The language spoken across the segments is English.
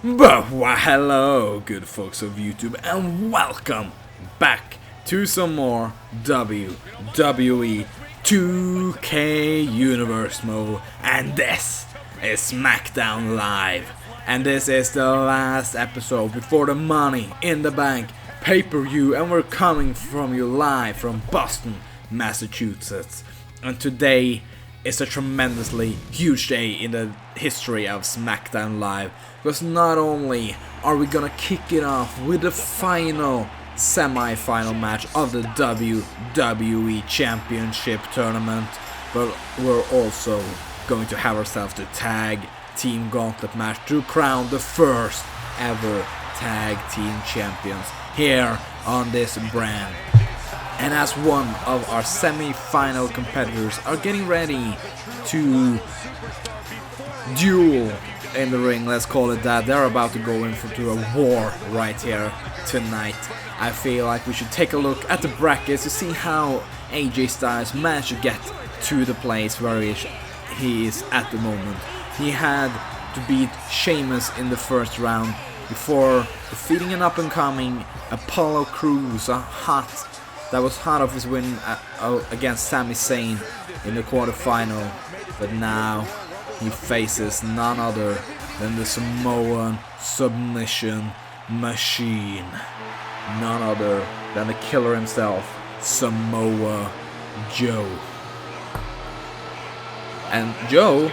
But why hello, good folks of YouTube, and welcome back to some more WWE 2K Universe mode. And this is SmackDown Live, and this is the last episode before the Money in the Bank pay-per-view, and we're coming from you live from Boston, Massachusetts. And today is a tremendously huge day in the history of SmackDown Live, because not only are we gonna kick it off with the final semi-final match of the WWE Championship tournament, but we're also going to have ourselves the tag team gauntlet match to crown the first ever tag team champions here on this brand. And as one of our semi-final competitors are getting ready to duel in the ring, let's call it that, they're about to go into a war right here tonight. I feel like we should take a look at the brackets to see how AJ Styles managed to get to the place where he is at the moment. He had to beat Sheamus in the first round before defeating an up-and-coming Apollo Crews, that was hot off his win against Sami Zayn in the quarterfinal. But now he faces none other than the Samoan submission machine. None other than the killer himself, Samoa Joe. And Joe,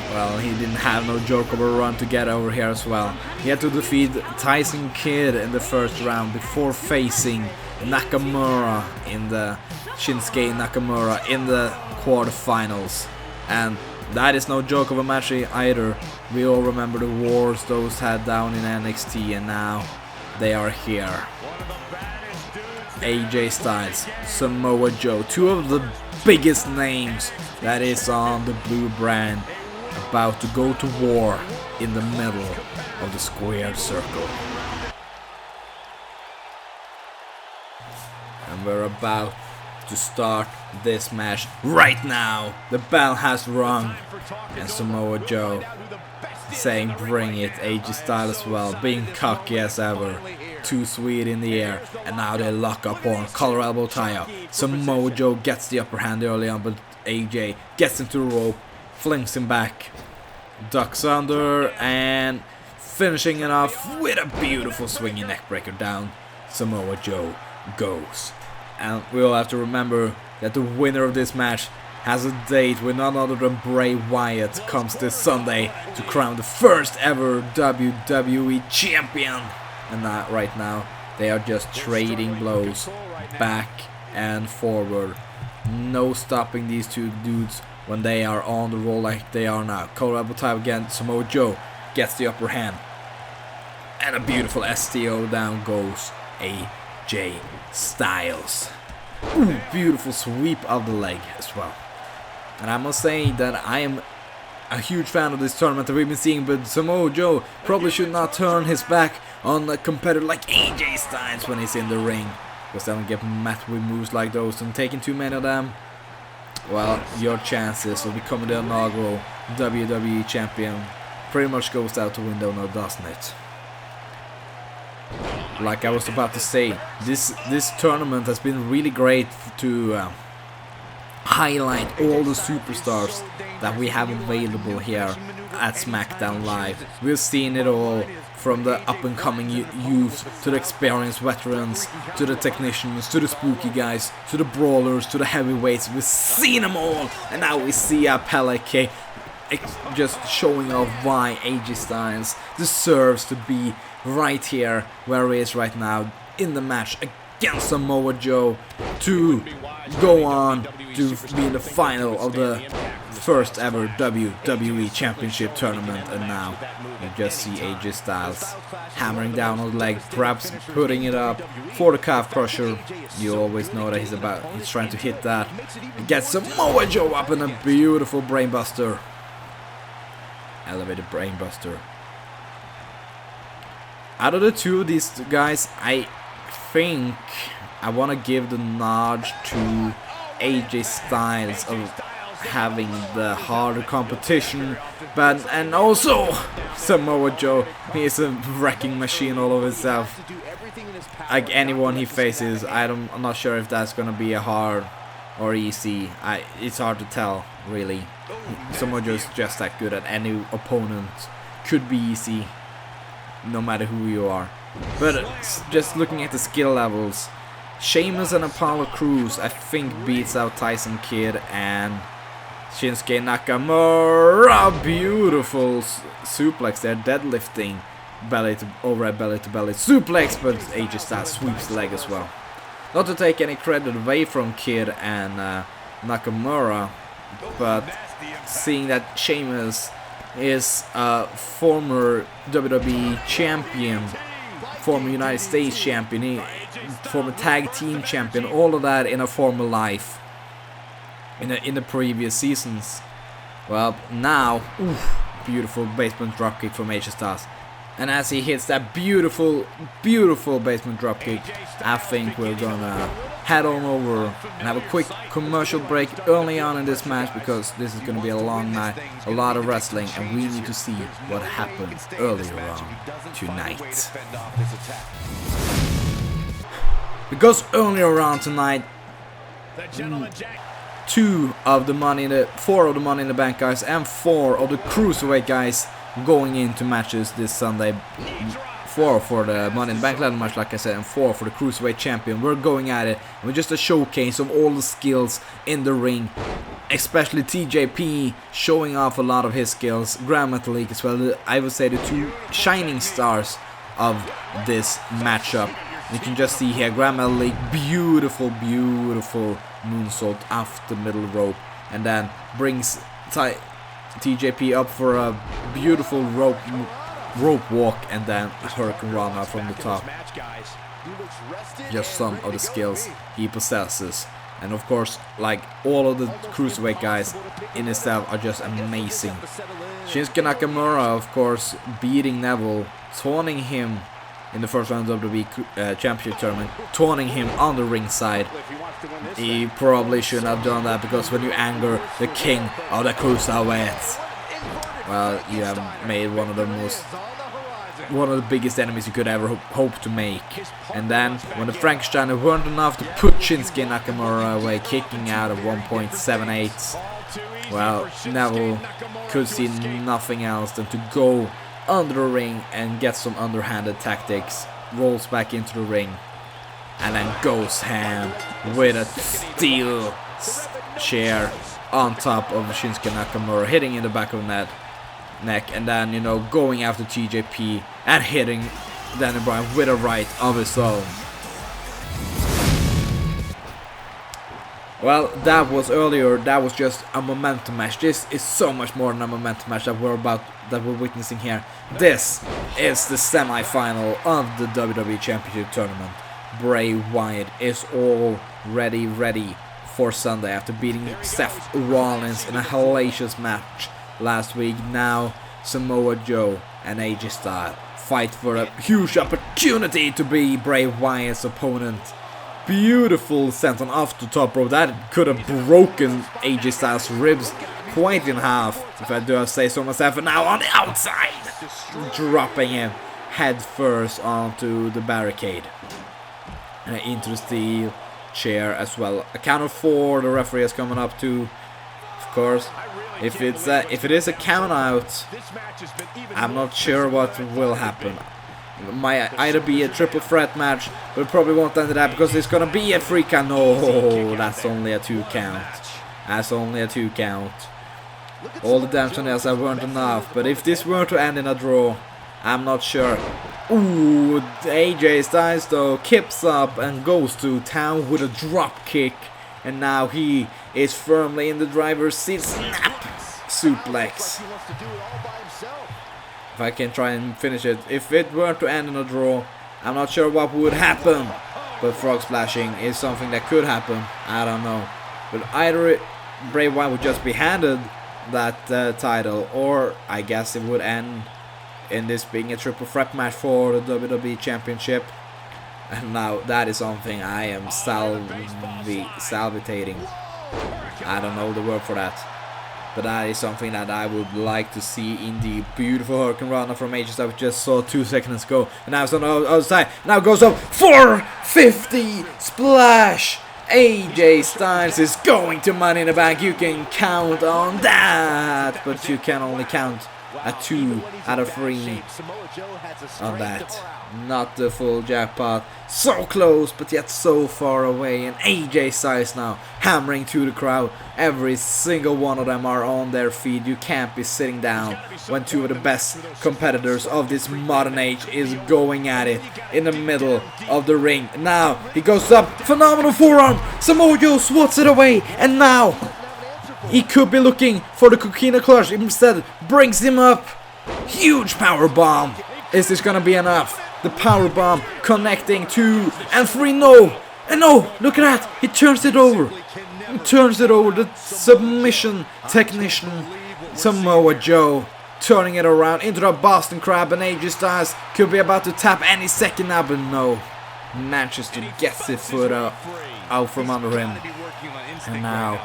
well, he didn't have no joke of a run to get over here as well. He had to defeat Tyson Kidd in the first round before facing Nakamura in the Shinsuke Nakamura in the quarterfinals. And that is no joke of a match either. We all remember the wars those had down in NXT, and now they are here. AJ Styles, Samoa Joe, two of the biggest names that is on the blue brand, about to go to war in the middle of the squared circle. And we're about to start this match right now. The bell has rung, and Samoa Joe saying bring it. AJ Styles as well, being cocky as ever, too sweet in the air, and now they lock up on collar elbow tie up. Samoa Joe gets the upper hand early on, but AJ gets into the rope, flings him back, ducks under, and finishing it off with a beautiful swinging neckbreaker down. Samoa Joe goes. And we all have to remember that the winner of this match has a date with none other than Bray Wyatt comes this Sunday to crown the first ever WWE Champion. And that right now they are just trading blows back and forward. No stopping these two dudes when they are on the roll like they are now. Colorado time again. Samoa Joe gets the upper hand, and a beautiful STO down goes AJ Styles. Ooh, beautiful sweep of the leg as well. And I must say that I am a huge fan of this tournament that we've been seeing, but Samoa Joe probably should not turn his back on a competitor like AJ Styles when he's in the ring, because they don't get met with moves like those, and taking too many of them, well, your chances of becoming the inaugural WWE Champion pretty much goes out the window now, doesn't it? Like I was about to say, this tournament has been really great to highlight all the superstars that we have available here at SmackDown Live. We've seen it all, from the up-and-coming youth to the experienced veterans, to the technicians, to the spooky guys, to the brawlers, to the heavyweights. We've seen them all, and now we see Peleke just showing off why AJ Styles deserves to be right here where he is right now in the match against Samoa Joe to go on to be in the final of the first ever WWE Championship tournament. And now you just see AJ Styles hammering down on the leg, perhaps putting it up for the calf crusher. You always know that he's trying to hit that. He gets Samoa Joe up in a beautiful brainbuster. Elevated brainbuster. Out of the two of these guys, I think I want to give the nod to AJ Styles having the harder competition, but and also Samoa Joe, he is a wrecking machine all of himself. Like anyone he faces, I'm not sure if that's gonna be a hard or easy. It's hard to tell really. Samoa Joe is just that good at any opponent. Could be easy, no matter who you are. But just looking at the skill levels, Sheamus and Apollo Crews I think beats out Tyson Kidd and Shinsuke Nakamura. Beautiful suplex there, deadlifting overhead belly to belly suplex, but AJ Styles sweeps the leg as well. Not to take any credit away from Kidd and Nakamura, but seeing that Sheamus is a former WWE champion, former United States champion, former tag team champion, all of that in a former life in the previous seasons. Well, now, beautiful basement dropkick from AJ Styles. And as he hits that beautiful basement dropkick, I think we're gonna head on over and have a quick commercial break early on in this match, because this is gonna be a long night, a lot of wrestling, and we need to see what happens earlier on tonight. Because earlier on tonight, 4 of the Money in the Bank guys and 4 of the Cruiserweight guys going into matches this Sunday. 4 for the Money in the Bank ladder match, like I said, and 4 for the Cruiserweight champion. We're going at it with just a showcase of all the skills in the ring, especially TJP showing off a lot of his skills. Grand Metalik as well. I would say the 2 shining stars of this matchup. You can just see here Grand Metalik, beautiful moonsault off the middle rope, and then brings TJP up for a beautiful rope walk, and then a Hurricane Rana from the top. Just some of the skills he possesses. And of course, like all of the Cruiserweight guys in itself are just amazing. Shinsuke Nakamura, of course, beating Neville, taunting him in the first round of the WWE Championship tournament, taunting him on the ringside. He probably shouldn't have done that, because when you anger the king of the Cruiserweights, well, you have made one of the biggest enemies you could ever hope to make. And then when the Frankensteiner weren't enough to put Shinsuke Nakamura away, kicking out of 1.78, well, Neville could see nothing else than to go under the ring and get some underhanded tactics. Rolls back into the ring and then goes ham with a steel chair on top of Shinsuke Nakamura, hitting in the back of the neck, and then, you know, going after TJP and hitting Daniel Bryan with a right of his own. Well, that was earlier. That was just a momentum match. This is so much more than a momentum match that we're witnessing here. This is the semi-final of the WWE Championship tournament. Bray Wyatt is already ready for Sunday after beating Seth Rollins in a hellacious match last week. Now Samoa Joe and AJ Styles fight for a huge opportunity to be Bray Wyatt's opponent. Beautiful senton off the top rope. That could have broken AJ Styles' ribs quite in half, if I do say so myself. And now on the outside, dropping him head first onto the barricade and into the steel chair as well. A count of 4. The referee is coming up to, of course. If it is a count out, I'm not sure what will happen. It might either be a triple threat match, but it probably won't end that, because it's gonna be a free count. No, that's only a 2 count. That's only a 2 count. All the damage on the outside weren't enough, but if this were to end in a draw, I'm not sure. Ooh, AJ Styles though kips up and goes to town with a drop kick, and now he is firmly in the driver's seat. Snap! Suplex. If I can try and finish it. If it were to end in a draw, I'm not sure what would happen, but frog splashing is something that could happen. I don't know, but either Bray Wyatt would just be handed that title, or I guess it would end in this being a triple threat match for the WWE Championship. And now that is something I am salvitating. I don't know the word for that. But that is something that I would like to see in the beautiful Hurricane Rana from AJ Styles we just saw 2 seconds ago. And now it's on the other side. Now it goes up 450 splash. AJ Styles is going to Money in the Bank. You can count on that, but you can only count a 2 out of 3 on that. Not the full jackpot. So close, but yet so far away. And AJ Styles now hammering to the crowd. Every single one of them are on their feet. You can't be sitting down when 2 of the best competitors of this modern age is going at it in the middle of the ring. Now he goes up, phenomenal forearm. Samoa Joe swats it away, and now he could be looking for the Coquina Clutch. Instead, brings him up. Huge power bomb. Is this gonna be enough? The power bomb connecting 2 and 3. No, and no, look at that. He turns it over. He turns it over. The submission technician Samoa Joe turning it around into the Boston Crab, and AJ Styles could be about to tap any second now, but no. Manchester gets his foot out from under him, and now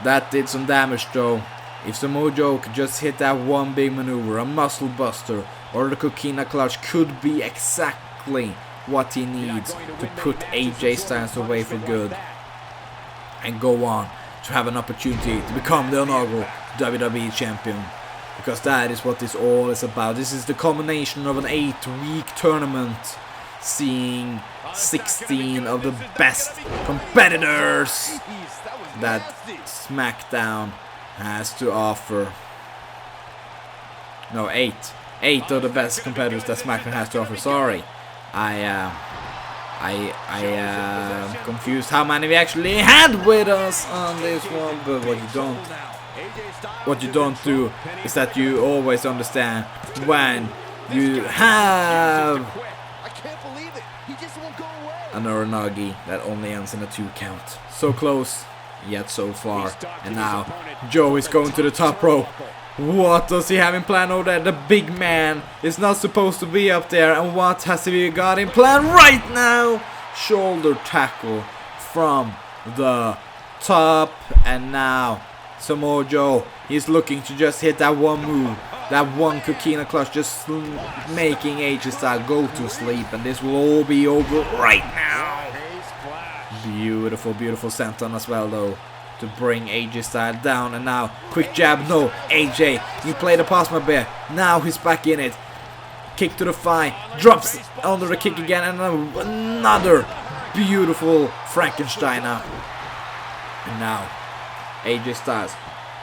that did some damage though. If Samoa Joe could just hit that one big maneuver, a muscle buster or the Coquina Clutch, could be exactly what he needs to put AJ Styles away for good and go on to have an opportunity to become the inaugural WWE Champion. Because that is what this all is about. This is the culmination of an 8-week tournament, seeing 16 of the best competitors that SmackDown has to offer. No, 8 of the best competitors that SmackDown has to offer. Sorry, I confused how many we actually had with us on this one. But what you don't do is that you always understand when you have an Uranagi that only ends in a 2 count. So close, yet so far. And now Joe is going to the top rope. What does he have in plan over there? The big man is not supposed to be up there. And what has he got in plan right now? Shoulder tackle from the top. And now Samoa Joe, he's looking to just hit that one move, that one Coquina Clutch, just making AJ Styles go to sleep. And this will all be over right now. Beautiful, beautiful senton as well though, to bring AJ Styles down. And now quick jab. No, AJ, you played a pass my bear. Now he's back in it. Kick to the thigh, drops under the kick again, and another beautiful Frankenstein up. And now AJ Styles,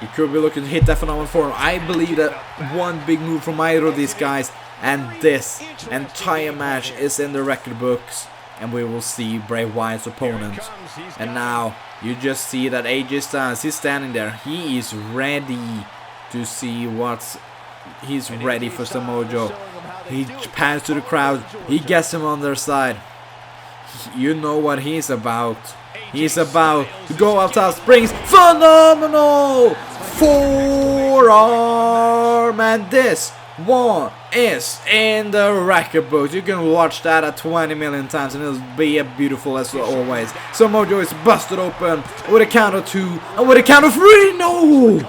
he could be looking to hit that phenomenal form. I believe that one big move from either of these guys, and this entire match is in the record books, and we will see Bray Wyatt's opponent. And now you just see that AJ Styles, he's standing there. He is ready to see what's... He's ready for Samoa Joe. He pans to the crowd. He gets him on their side. You know what he's about. He's about to go out top. Springs. Phenomenal forearm. And this one is in the record books. You can watch that at 20 million times and it'll be beautiful as always. Samoa Joe is busted open with a count of 2 and with a count of 3. No!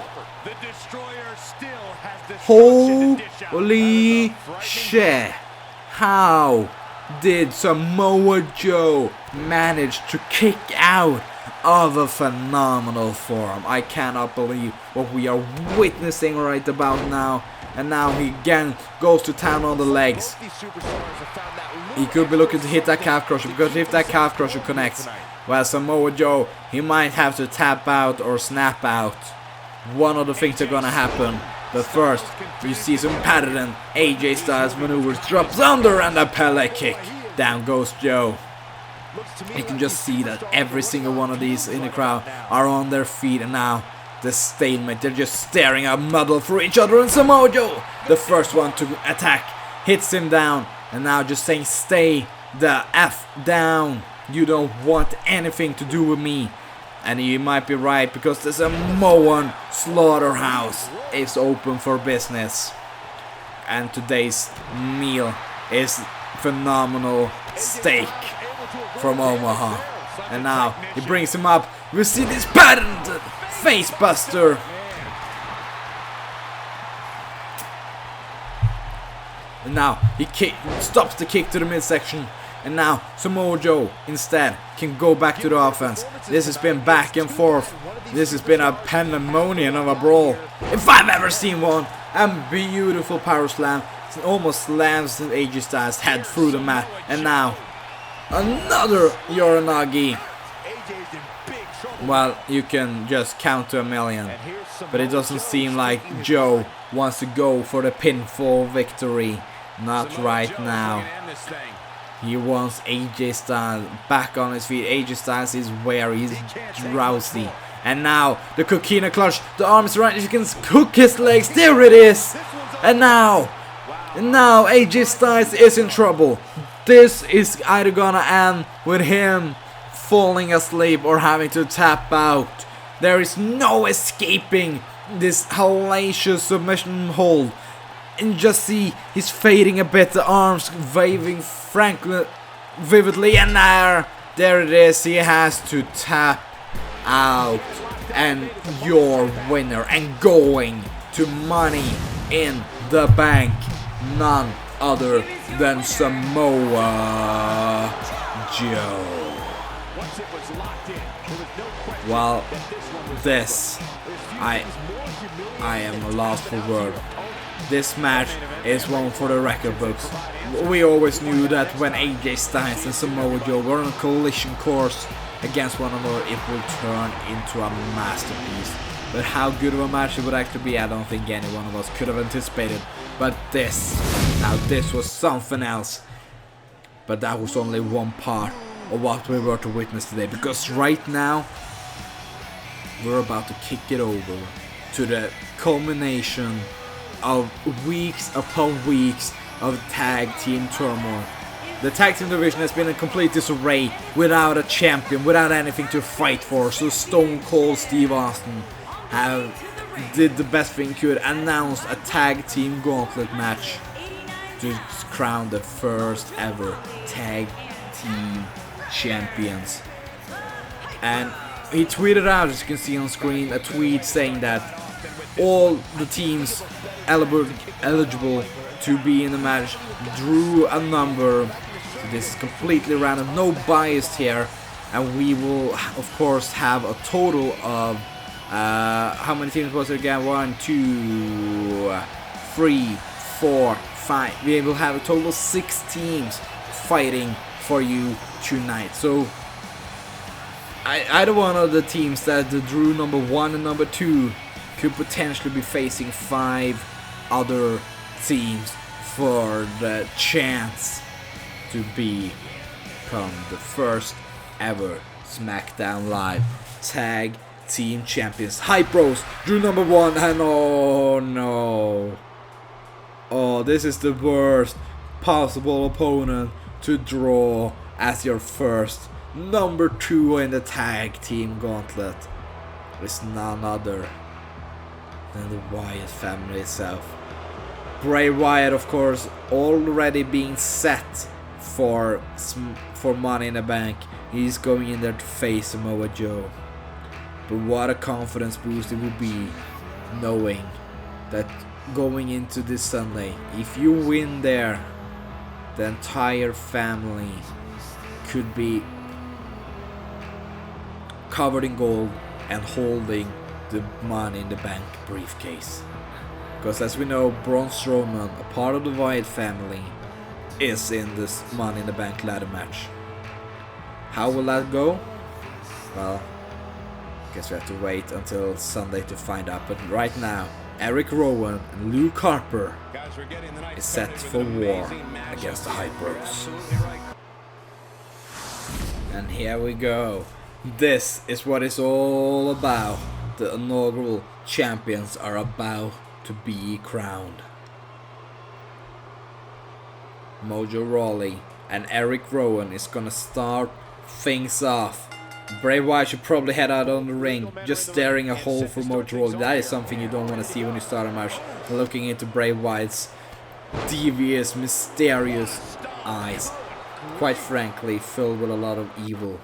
Holy shit. How did Samoa Joe manage to kick out of a phenomenal form? I cannot believe what we are witnessing right about now. And now he again goes to town on the legs. He could be looking to hit that calf crusher, because if that calf crusher connects, well, Samoa Joe, he might have to tap out or snap out. One of the things are gonna happen. But first, you see some pattern AJ Styles maneuvers, drops under and a Pele kick. Down goes Joe. You can just see that every single one of these in the crowd are on their feet, and now the stalemate, they're just staring at muddle for each other. And Samoa Joe, the first one to attack, hits him down, and now just saying, stay the F down. You don't want anything to do with me. And you might be right, because the Samoan slaughterhouse is open for business. And today's meal is phenomenal steak from Omaha. And now he brings him up We see this patented face buster. And now he stops the kick to the midsection. And now Samoa Joe instead can go back to the offense. This has been back and forth. This has been a pandemonium of a brawl, if I've ever seen one. A beautiful power slam. It almost slams AJ Styles' head through the mat. And now another Uranagi. Well, you can just count to a million. But it doesn't seem like Joe wants to go for the pinfall victory. Not right now. He wants AJ Styles back on his feet. AJ Styles is where he's drowsy. And now the Coquina clutch. The arm is right. You can cook his legs. There it is. And now AJ Styles is in trouble. This is either gonna end with him falling asleep or having to tap out. There is no escaping this hellacious submission hold. And just see he's fading a bit, the arms waving frankly vividly, and there it is. He has to tap out, and your winner and going to Money in the Bank, none other than Samoa Joe. Well, this I am lost for words. This match is one for the record books. We always knew that when AJ Styles and Samoa Joe were on a collision course against one another, it will turn into a masterpiece. But how good of a match it would actually be, I don't think any one of us could have anticipated. But this was something else. But that was only one part of what we were to witness today. Because right now, we're about to kick it over to the culmination of weeks upon weeks of tag team turmoil. The tag team division has been in complete disarray without a champion, without anything to fight for. So Stone Cold Steve Austin did the best thing he could, announced a tag team gauntlet match to crown the first ever tag team champions. And he tweeted out, as you can see on screen, a tweet saying that all the teams eligible to be in the match drew a number. This is completely random, no bias here, and we will of course have a total of how many teams was it again? 1, 2, 3, 4, 5. We will have a total of 6 teams fighting for you tonight. So either one of the teams that drew number 1 and number 2 could potentially be facing 5 other teams for the chance to become the first ever SmackDown Live Tag Team Champions. Hype Bros drew number 1, and oh no. Oh, this is the worst possible opponent to draw as your first number 2 in the Tag Team Gauntlet. It's none other than the Wyatt family itself. Bray Wyatt, of course, already being set for Money in the Bank. He's going in there to face Samoa Joe. But what a confidence boost it will be knowing that going into this Sunday, if you win there, the entire family could be covered in gold and holding the Money in the Bank briefcase. Because as we know, Braun Strowman, a part of the Wyatt family, is in this Money in the Bank ladder match. How will that go? Well, I guess we have to wait until Sunday to find out. But right now, Eric Rowan and Luke Harper is set for war against the Hype Bros. And here we go. This is what it's all about. The inaugural champions are about to be crowned. Mojo Rawley and Eric Rowan is gonna start things off. Bray Wyatt should probably head out on the ring, just staring a hole for Mojo Rawley. That is something you don't want to see when you start a match. Looking into Bray Wyatt's devious, mysterious eyes. Quite frankly, filled with a lot of evil.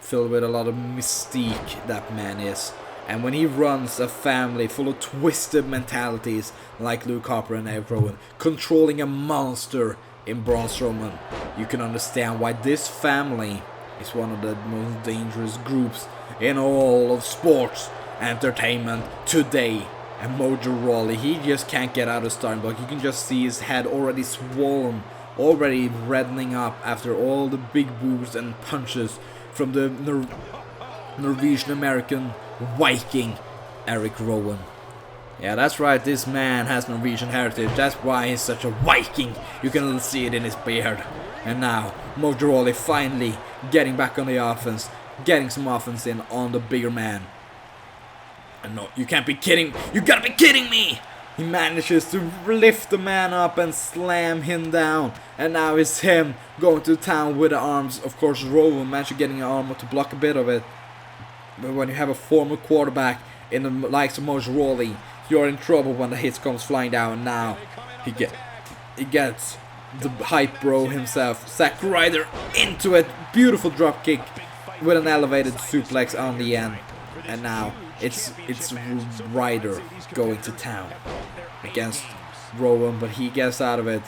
filled with a lot of mystique, that man is. And when he runs a family full of twisted mentalities like Luke Harper and Eric Rowan, controlling a monster in Braun Strowman, you can understand why this family is one of the most dangerous groups in all of sports entertainment today. And Mojo Rawley, he just can't get out of starting block. You can just see his head already swollen, already reddening up after all the big boos and punches from the Norwegian American Viking Eric Rowan. Yeah, that's right, this man has Norwegian heritage, that's why he's such a Viking. You can see it in his beard. And now, Mojo Rawley finally getting back on the offense, getting some offense in on the bigger man. And no, you can't be kidding, you gotta be kidding me! He manages to lift the man up and slam him down. And now it's him going to town with the arms. Of course, Rowan managed to get an arm to block a bit of it. But when you have a former quarterback in the likes of Mojo Rawley, you're in trouble when the hits comes flying down. Now he gets the hype bro himself, Zack Ryder, into it. Beautiful drop kick with an elevated suplex on the end. And now it's Ryder going to town against Rowan, but he gets out of it.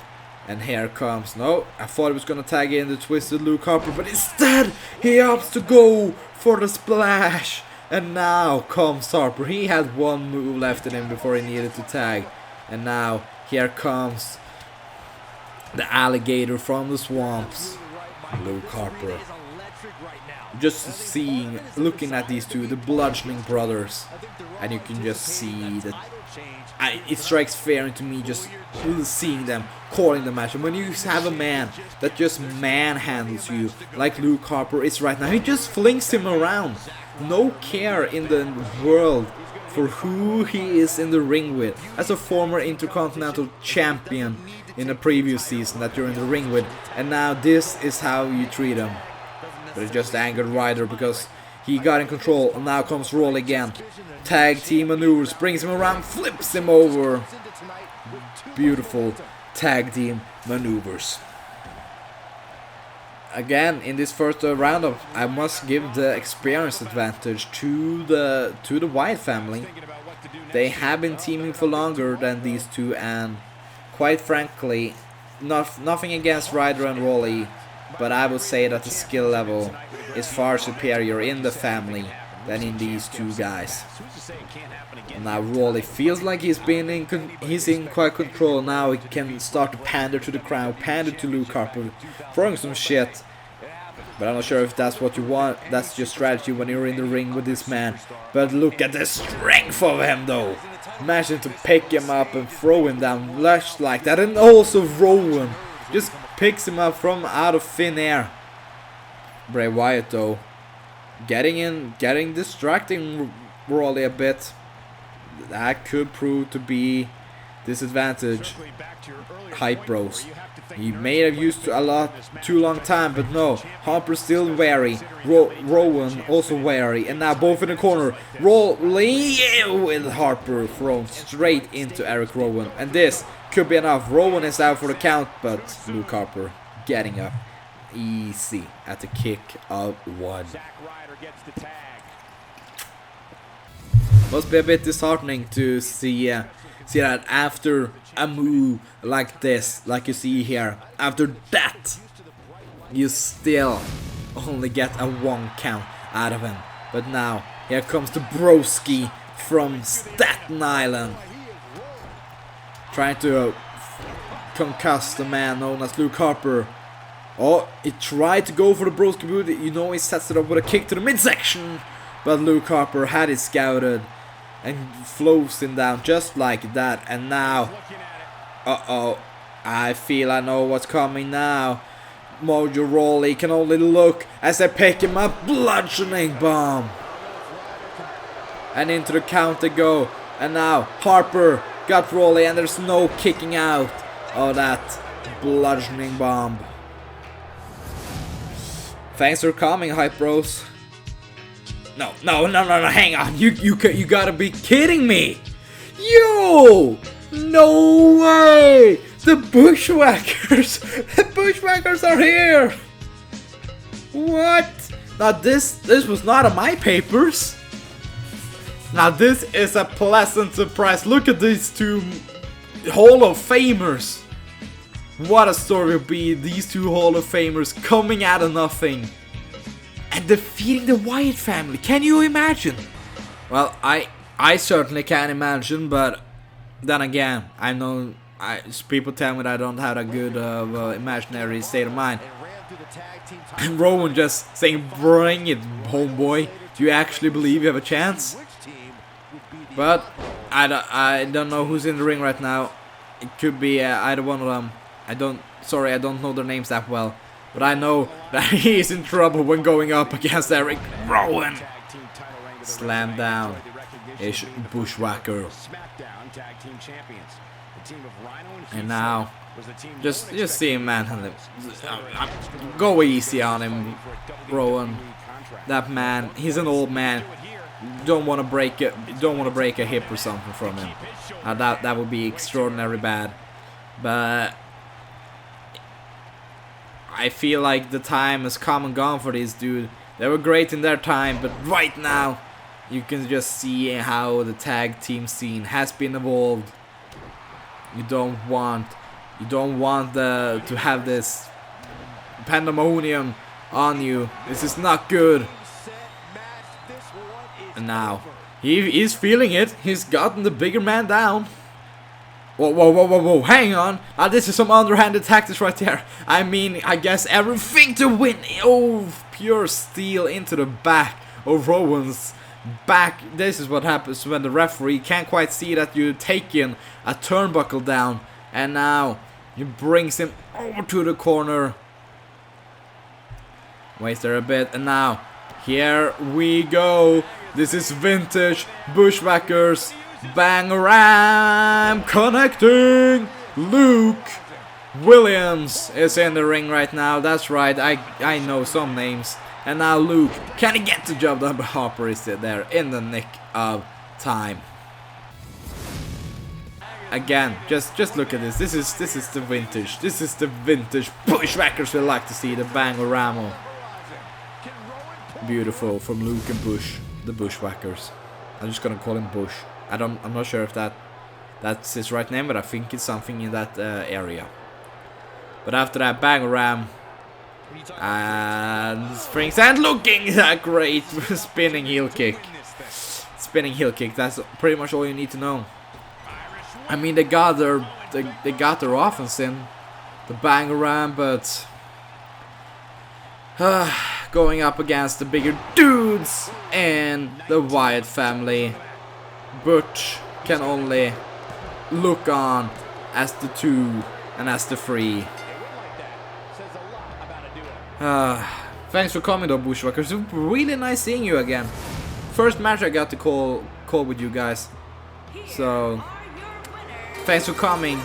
And here comes, no, I thought he was gonna tag in the twisted Luke Harper, but instead he opts to go for the splash. And now comes Harper. He had one move left in him before he needed to tag. And now here comes the alligator from the swamps, Luke Harper. Just looking at these two, the bludgeoning brothers, and you can just see that it strikes fear into me just seeing them, calling the match. And when you have a man that just manhandles you like Luke Harper is right now, he just flings him around. No care in the world for who he is in the ring with. As a former Intercontinental Champion in the previous season that you're in the ring with, and now this is how you treat him. But it just angered Ryder because he got in control, and now comes Roll again. Tag team maneuvers, brings him around, flips him over. Beautiful tag team maneuvers. Again, in this first roundup, I must give the experience advantage to the Wyatt family. They have been teaming for longer than these two, and quite frankly, nothing against Ryder and Rawley, but I would say that the skill level is far superior in the family than in these two guys. Now Rawley feels like he's in quite control. Now he can start to pander to the crowd, pander to Luke Harper, throwing some shit. But I'm not sure if that's what you want. That's your strategy when you're in the ring with this man. But look at the strength of him though. Managing to pick him up and throw him down just like that. And also Rowan just picks him up from out of thin air. Bray Wyatt though, distracting Rawley a bit. That could prove to be disadvantage. Hype bros. He may have used a lot too long time, but no. Harper still wary. Rowan also wary, and now both in the corner. Rawley with Harper thrown straight into Eric Rowan, and this could be enough. Rowan is out for the count, but Luke Harper getting up easy at the kick of one. Must be a bit disheartening to see that after a move like this, like you see here, after that, you still only get a 1 count out of him. But now, here comes the broski from Staten Island, trying to concuss the man known as Luke Harper. Oh, he tried to go for the broski boot. You know, he sets it up with a kick to the midsection, but Luke Harper had it scouted and flows him down just like that. And now, I feel I know what's coming now. Mojo Rawley can only look as they pick him up. Bludgeoning bomb, and into the count they go. And now Harper got Rawley, and there's no kicking out of that bludgeoning bomb. Thanks for coming, hype bros. No, hang on. You gotta be kidding me. Yo! No way! The Bushwhackers! The Bushwhackers are here! What? Now this was not on my papers. Now this is a pleasant surprise. Look at these two Hall of Famers. What a story would be, these two Hall of Famers coming out of nothing and defeating the Wyatt family. Can you imagine? Well, I certainly can imagine, but then again, I know people tell me that I don't have a good imaginary state of mind. And Rowan just saying, bring it, homeboy. Do you actually believe you have a chance? But I don't know who's in the ring right now. It could be either one of them. I don't know their names that well. But I know that he is in trouble when going up against Eric Rowan. Slam down. Ish Bushwhacker. And now, just see him manhandle him. Go easy on him, Rowan. That man, he's an old man. Don't want to break a hip or something from him. That would be extraordinarily bad. But I feel like the time has come and gone for this dude. They were great in their time, but right now you can just see how the tag team scene has been evolved. You don't want to have this pandemonium on you. This is not good. And now he's feeling it. He's gotten the bigger man down. Whoa, hang on. This is some underhanded tactics right there. I mean, I guess everything to win. Oh, pure steel into the back of Rowan's back. This is what happens when the referee can't quite see that you're taking a turnbuckle down. And now he brings him over to the corner. Waits there a bit. And now, here we go. This is vintage Bushwhackers. Bang Ram connecting. Luke Williams is in the ring right now. That's right, I know some names. And now Luke, can he get the job done? But Harper is there in the nick of time. Again, just look at this. This is the vintage. This is the vintage Bushwhackers we like to see. The Bang-O-Ramo. Beautiful from Luke and Bush, the Bushwhackers. I'm just gonna call him Bush. I'm not sure if that's his right name, but I think it's something in that area. But after that, Bang-O-Ram and springs and looking at great spinning heel kick. Spinning heel kick. That's pretty much all you need to know. I mean, they got their offense in the Bang-O-Ram, but going up against the bigger dudes and the Wyatt family, Butch can only look on as the two and as the three. Thanks for coming though, Bushwhackers. Really nice seeing you again. First match I got to call with you guys. So thanks for coming,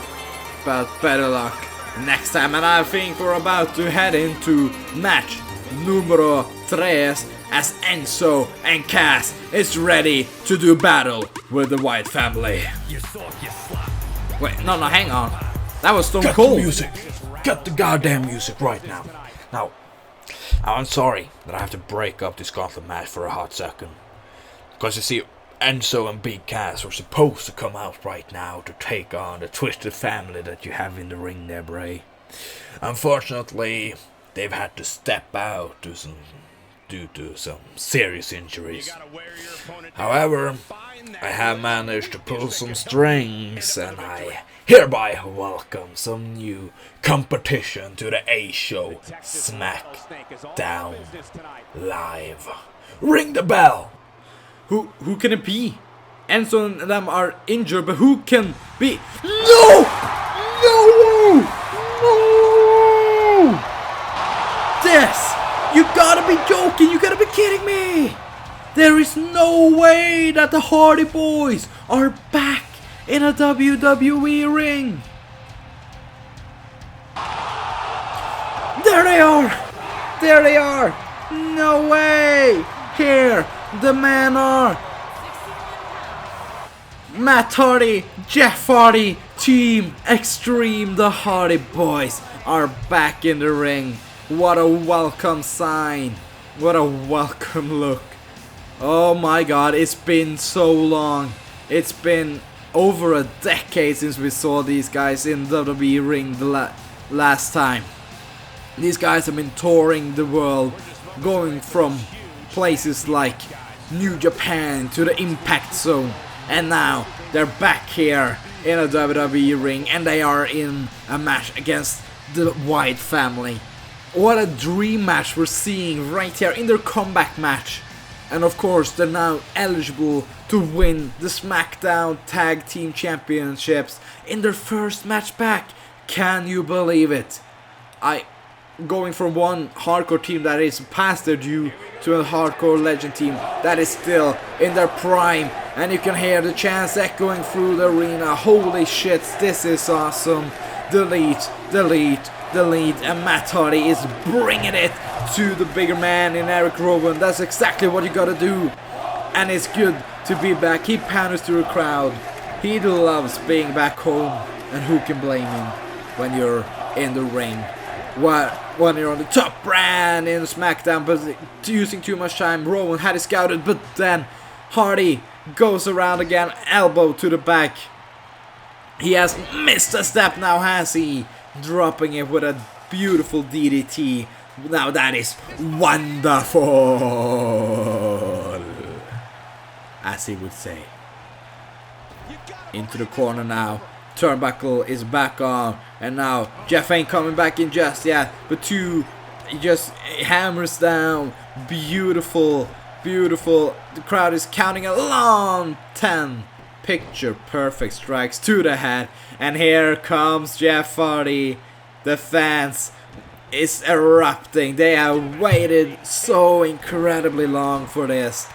but better luck next time. And I think we're about to head into match numero 3 as Enzo and Cass is ready to do battle with the Wyatt family. Wait, no, hang on. That was Stone Cold. Cut the music. Cut the goddamn music right now. Now, I'm sorry that I have to break up this Gauntlet match for a hot second. Because you see, Enzo and Big Cass were supposed to come out right now to take on the Twisted family that you have in the ring there, Bray. Unfortunately, they've had to step out due to some serious injuries. However, I have managed to pull some strings, and I hereby welcome some new competition to the A-Show, SmackDown Live. Ring the bell! Who can it be? Enzo and them are injured, but who can be? No! No! No! This! You gotta be joking! You gotta be kidding me! There is no way that the Hardy Boys are back in a WWE ring! There they are! There they are! No way! Here, the men are Matt Hardy, Jeff Hardy, Team Extreme. The Hardy Boys are back in the ring. What a welcome sign. What a welcome look. Oh my god, it's been so long. It's been over a decade since we saw these guys in WWE ring the last time. These guys have been touring the world, going from places like New Japan to the Impact Zone, and now they're back here in a WWE ring, and they are in a match against the Wyatt family. What a dream match we're seeing right here in their comeback match. And of course they're now eligible to win the SmackDown Tag Team Championships in their first match back. Can you believe it? Going from one hardcore team that is past their due to a hardcore legend team that is still in their prime, and you can hear the chants echoing through the arena. Holy shit, this is awesome. Delete, delete, delete, and Matt Hardy is bringing it to the bigger man in Eric Rowan. That's exactly what you gotta do, and it's good to be back. He panders to the crowd. He loves being back home, and who can blame him when you're in the ring? When you're on the top brand in SmackDown, but using too much time. Rowan had it scouted, but then Hardy goes around again, elbow to the back. He has missed a step now, has he? Dropping it with a beautiful DDT. Now that is wonderful, as he would say. Into the corner now. Turnbuckle is back on, and now Jeff ain't coming back in just yet, but he just hammers down. Beautiful, beautiful. The crowd is counting along. 10 picture perfect strikes to the head, and here comes Jeff Hardy. The fans is erupting. They have waited so incredibly long for this.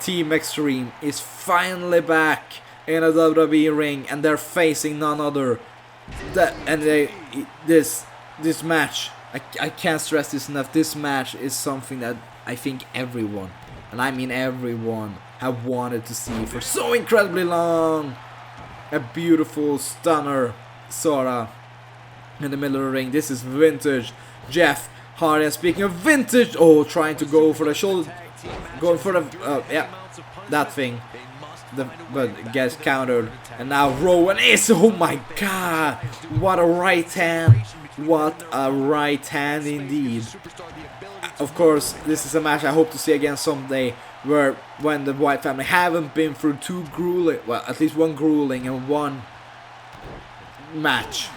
Team Extreme is finally back in a WWE ring, and they're facing none other. This match, I can't stress this enough. This match is something that I think everyone, and I mean everyone, have wanted to see for so incredibly long. A beautiful stunner, Sora, in the middle of the ring. This is vintage Jeff Hardy. And speaking of vintage, trying to go for the shoulder, going for the that thing. But gets countered, and now Rowan is, oh my god, what a right hand, what a right hand indeed. Of course, this is a match I hope to see again someday, when the Wyatt family haven't been through two grueling, well, at least one grueling and one match,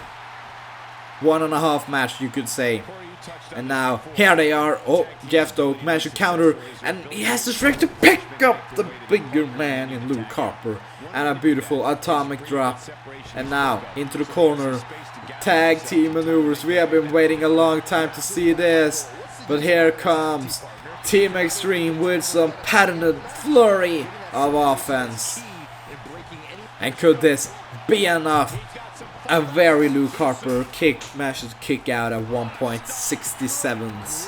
1.5 match you could say. And now here they are. Jeff though managed to counter, and he has the strength to pick up the bigger man in Luke Harper, and a beautiful atomic drop. And now into the corner, tag team maneuvers. We have been waiting a long time to see this, but here comes Team Extreme with some patented flurry of offense. And could this be enough? A very Luke Harper kick manages to kick out at 1.67s.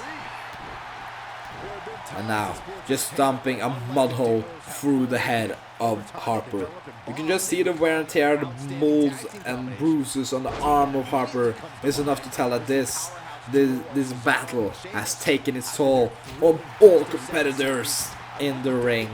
And now just stomping a mud hole through the head of Harper. You can just see the wear and tear, the molds and bruises on the arm of Harper is enough to tell that this battle has taken its toll on all competitors in the ring.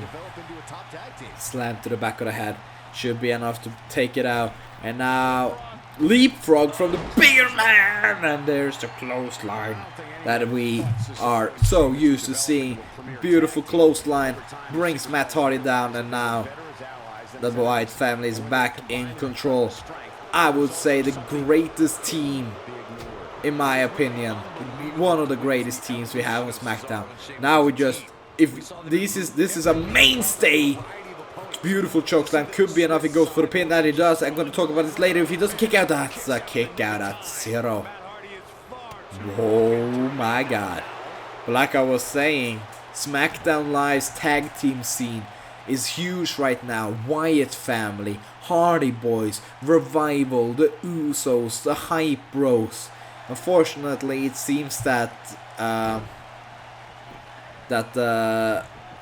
Slam to the back of the head should be enough to take it out. And now leapfrog from the bigger man, and there's the clothesline that we are so used to seeing. Beautiful clothesline brings Matt Hardy down, and now the Wyatt family is back in control. I would say the greatest team, in my opinion, one of the greatest teams we have on SmackDown. Now we just, if this is a mainstay. Beautiful chokeslam, could be enough. He goes for the pin, that he does. I'm going to talk about this later. If he doesn't kick out, that's a kick out at 0. Oh my god. But like I was saying, SmackDown Live's tag team scene is huge right now. Wyatt family, Hardy Boys, Revival, the Usos, the Hype Bros. Unfortunately, it seems that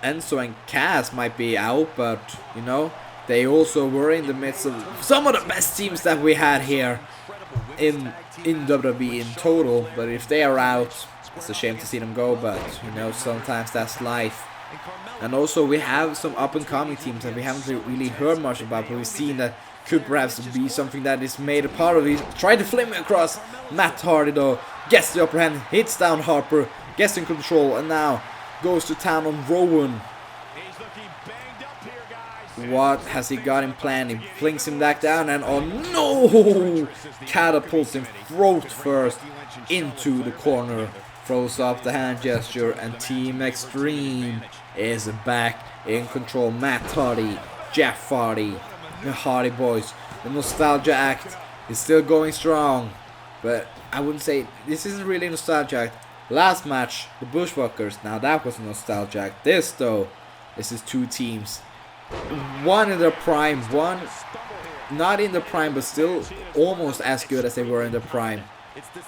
Enzo and Cass might be out, but you know, they also were in the midst of some of the best teams that we had here in WWE in total. But if they are out, It's a shame to see them go, but you know, sometimes that's life. And also we have some up and coming teams that we haven't really heard much about, but we've seen that could perhaps be something that is made a part of it. Try to flame it across. Matt Hardy though gets the upper hand, hits down Harper, gets in control, and now goes to town on Rowan. What has he got in plan? He flings him back down, and oh no! Catapults him throat first into the corner. Throws up the hand gesture, and Team Extreme is back in control. Matt Hardy, Jeff Hardy, the Hardy Boys. The Nostalgia Act is still going strong, but I wouldn't say this isn't really a Nostalgia Act. Last match, the Bushwhackers, now that was a Nostalgia Act. This though, this is two teams. One in their prime, one not in the prime, but still almost as good as they were in their prime.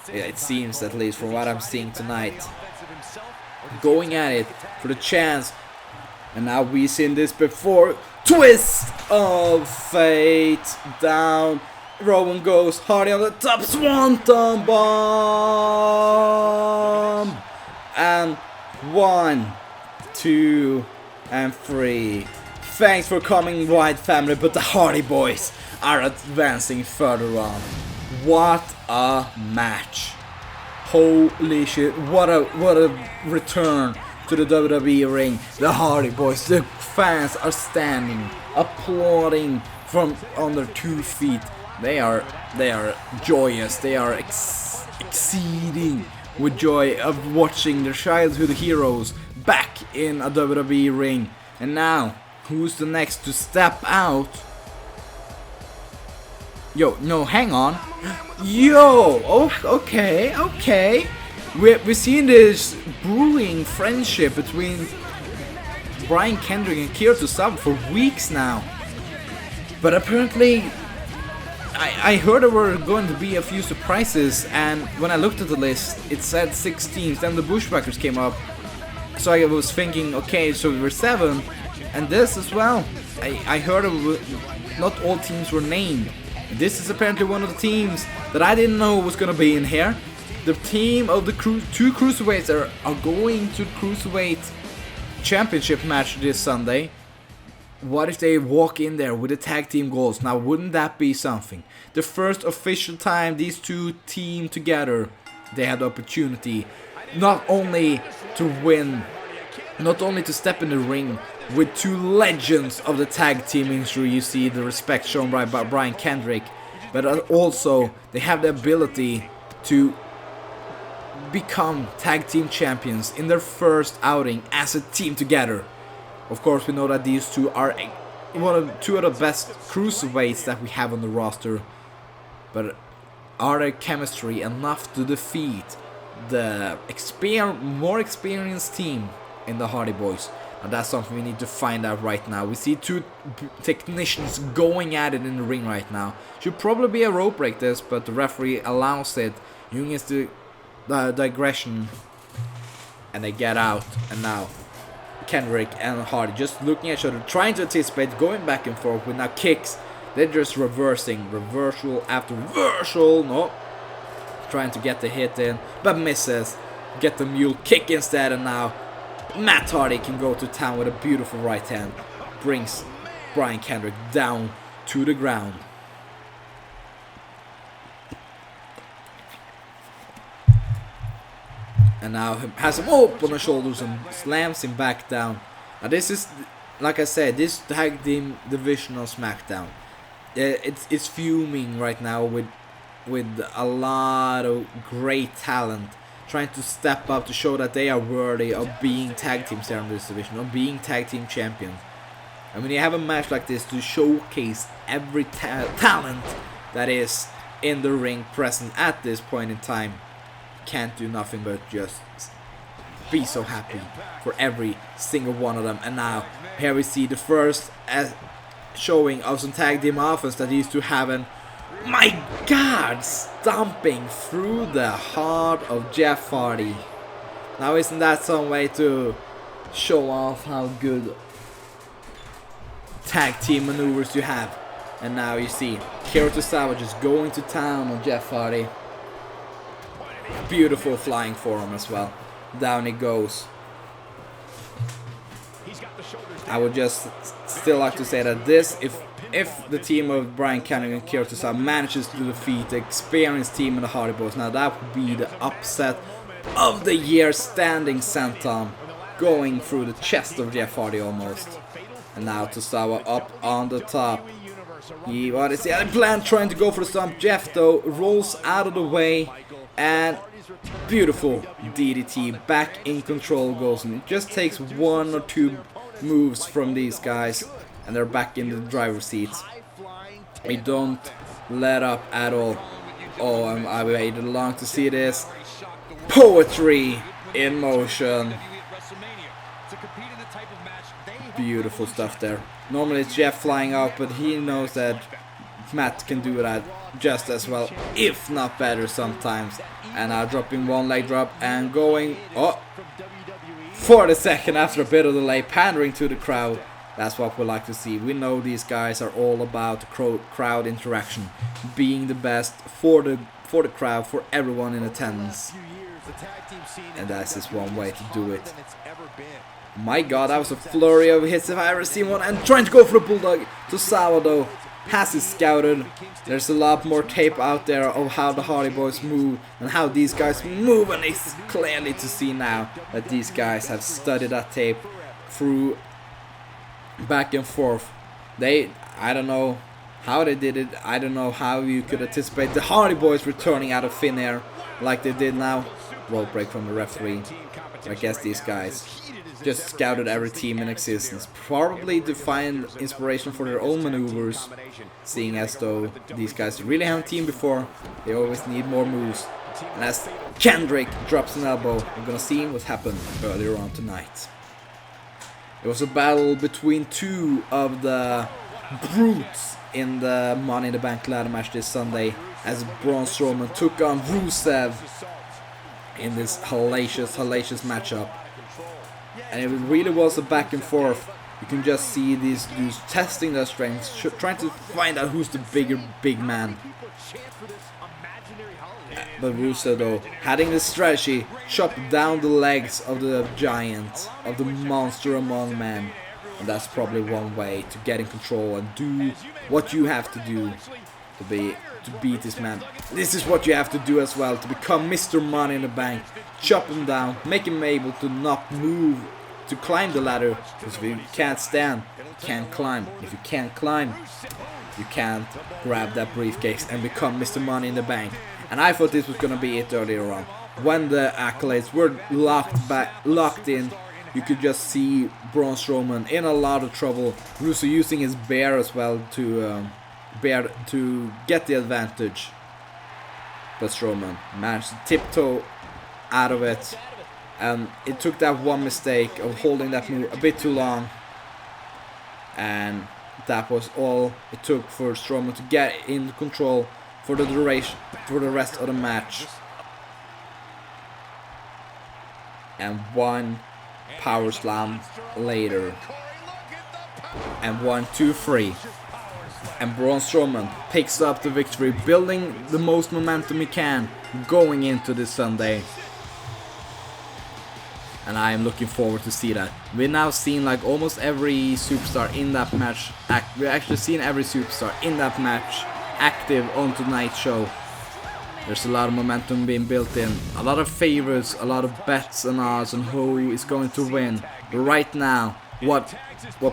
Yeah, it seems, at least from what I'm seeing tonight. Going at it for the chance. And now we've seen this before. Twist of fate. Down. Rowan goes. Hardy on the top. Swanton bomb. And 1, 2, and 3. Thanks for coming, Wyatt family, but the Hardy Boys are advancing further on. What a match. Holy shit, what a return to the WWE ring. The Hardy Boys, the fans are standing, applauding from on their 2 feet. They are joyous, they are exceeding with joy of watching their childhood heroes back in a WWE ring. And now, who's the next to step out? Yo, no, hang on. Yo, okay. We've seen this brewing friendship between Brian Kendrick and Kyoto Sub for weeks now. But apparently, I heard there were going to be a few surprises, and when I looked at the list, it said 6 teams, then the Bushwhackers came up. So I was thinking, okay, so there were 7, and this as well. I heard not all teams were named. This is apparently one of the teams that I didn't know was going to be in here. The team of the 2 Cruiserweights are going to the Cruiserweight Championship match this Sunday. What if they walk in there with the tag team goals? Now, wouldn't that be something? The first official time these 2 team together, they had the opportunity not only to win, not only to step in the ring with 2 legends of the tag team industry. You see the respect shown by Brian Kendrick, but also they have the ability to become tag team champions in their first outing as a team together. Of course, we know that these 2 are 2 of the best cruiserweights that we have on the roster, but are their chemistry enough to defeat the more experienced team in the Hardy Boys? And that's something we need to find out right now. We see 2 technicians going at it in the ring right now. Should probably be a rope break this, but the referee allows it. Using the digression, and they get out. And now Kendrick and Hardy just looking at each other, trying to anticipate, going back and forth with now kicks. They're just reversing, reversal after reversal. No, trying to get the hit in, but misses. Get the mule kick instead, and now Matt Hardy can go to town with a beautiful right hand. Brings Brian Kendrick down to the ground. And now has him up on the shoulders and slams him back down. Now this is, like I said, this tag team division on SmackDown. It's fuming right now with a lot of great talent trying to step up to show that they are worthy of being tag teams there in this division, of being tag team champions. And when you have a match like this to showcase every talent that is in the ring present at this point in time, can't do nothing but just be so happy for every single one of them. And now here we see the first showing of some tag team offense that these 2 have, and my God, stomping through the heart of Jeff Hardy. Now isn't that some way to show off how good tag team maneuvers you have? And now you see Kyoto Savage is going to town on Jeff Hardy. Beautiful flying forearm as well. Down he goes. I would just still like to say that this, if the team of Brian Canyon and Kyoto Sawa manages to defeat the experienced team in the Hardy Boys, now that would be the upset of the year, standing senton going through the chest of Jeff Hardy almost. And now Tozawa up on the top. What is the plan? Trying to go for the stomp. Jeff though rolls out of the way, and beautiful DDT, back in control goes, and it just takes 1 or 2 moves from these guys and they're back in the driver's seats. We don't let up at all. Oh, I waited long to see this. Poetry in motion. Beautiful stuff there. Normally it's Jeff flying out, but he knows that Matt can do that just as well, if not better sometimes. And now dropping one leg drop and going for the second after a bit of delay, pandering to the crowd. That's what we like to see. We know these guys are all about crowd interaction, being the best for the crowd, for everyone in attendance. And that's just one way to do it. My god, that was a flurry of hits if I ever seen one. And trying to go for the bulldog. Tozawa though has it scouted. There's a lot more tape out there of how the Hardy Boys move and how these guys move, and it's clearly to see now that these guys have studied that tape through back and forth. I don't know how they did it. I don't know how you could anticipate the Hardy Boys returning out of thin air like they did now. Roll break from the referee. I guess these guys just scouted every team in existence, probably to find inspiration for their own maneuvers, seeing as though these guys really haven't teamed before. They always need more moves. And as Kendrick drops an elbow, we're gonna see what happened earlier on tonight. It was a battle between 2 of the brutes in the Money in the Bank ladder match this Sunday, as Braun Strowman took on Rusev in this hellacious matchup. And it really was a back and forth. You can just see these dudes testing their strengths, trying to find out who's the big man. But Rusev though, having the strategy, chopped down the legs of the giant, of the monster among men. And that's probably one way to get in control and do what you have to do to beat this man. This is what you have to do as well to become Mr. Money in the Bank. Chop him down, make him able to not move, to climb the ladder. Because if you can't stand, you can't climb. If you can't climb, you can't grab that briefcase and become Mr. Money in the Bank. And I thought this was gonna be it earlier on. When the accolades were locked in, you could just see Braun Strowman in a lot of trouble. Rusev using his bear as well to get the advantage. But Strowman managed to tiptoe out of it, and it took that one mistake of holding that move a bit too long, and that was all it took for Strowman to get in control for the duration, for the rest of the match. And one power slam later, and 1, 2, 3, and Braun Strowman picks up the victory, building the most momentum he can going into this Sunday. And I am looking forward to see that. We've now seen like almost every superstar in that match. We've actually seen every superstar in that match active on tonight's show. There's a lot of momentum being built in, a lot of favorites, a lot of bets and odds on who is going to win. But right now, what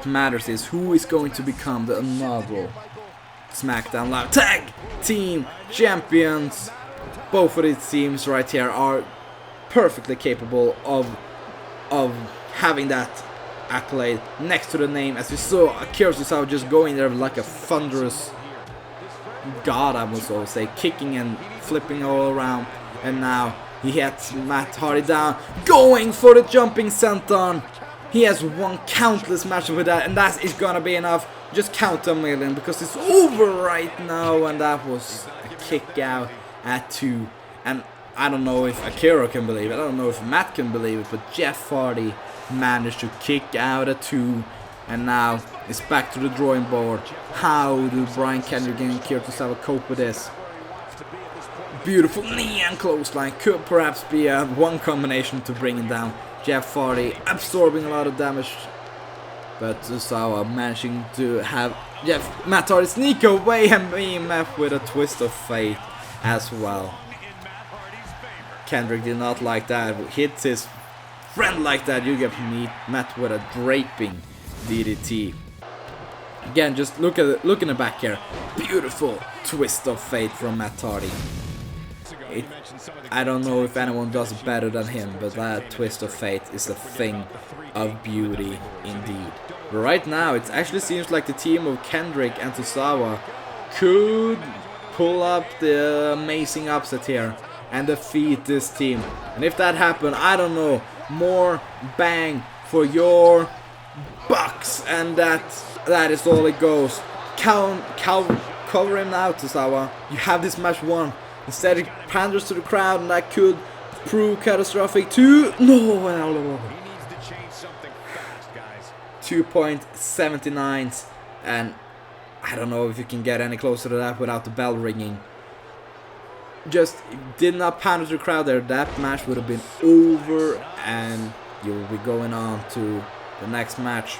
matters is who is going to become the inaugural SmackDown Live Tag Team Champions. Both of these teams right here are perfectly capable of having that accolade next to the name, as we saw Akira Tozawa just going there like a thunderous god, I must also say, kicking and flipping all around. And now he hits Matt Hardy down, going for the jumping senton. He has won countless matches with that, and that is gonna be enough. Just count a million, because it's over right now. And that was a kick out at 2. And I don't know if Akira can believe it, I don't know if Matt can believe it, but Jeff Hardy managed to kick out at 2. And now it's back to the drawing board. How do Brian Kendrick and Akira Tozawa cope with this? beautiful knee and clothesline. Could perhaps be one combination to bring him down. Jeff Hardy absorbing a lot of damage, but Tozawa managing to have Matt Hardy sneak away and being met with a twist of fate as well. Kendrick did not like that. Hits his friend like that, you get met with a draping DDT. Again, just look in the back here. Beautiful twist of fate from Matt Hardy. I don't know if anyone does it better than him, but that twist of fate is a thing of beauty indeed. But right now, it actually seems like the team of Kendrick and Tozawa could pull up the amazing upset here and defeat this team. And if that happened, I don't know, more bang for your bucks, and that is all it goes. Cover him now, Tozawa. You have this match won. Instead, he panders to the crowd, and that could prove catastrophic to 2.79s, and I don't know if you can get any closer to that without the bell ringing. Just did not pander to the crowd there. That match would have been over, and you'll be going on to the next match.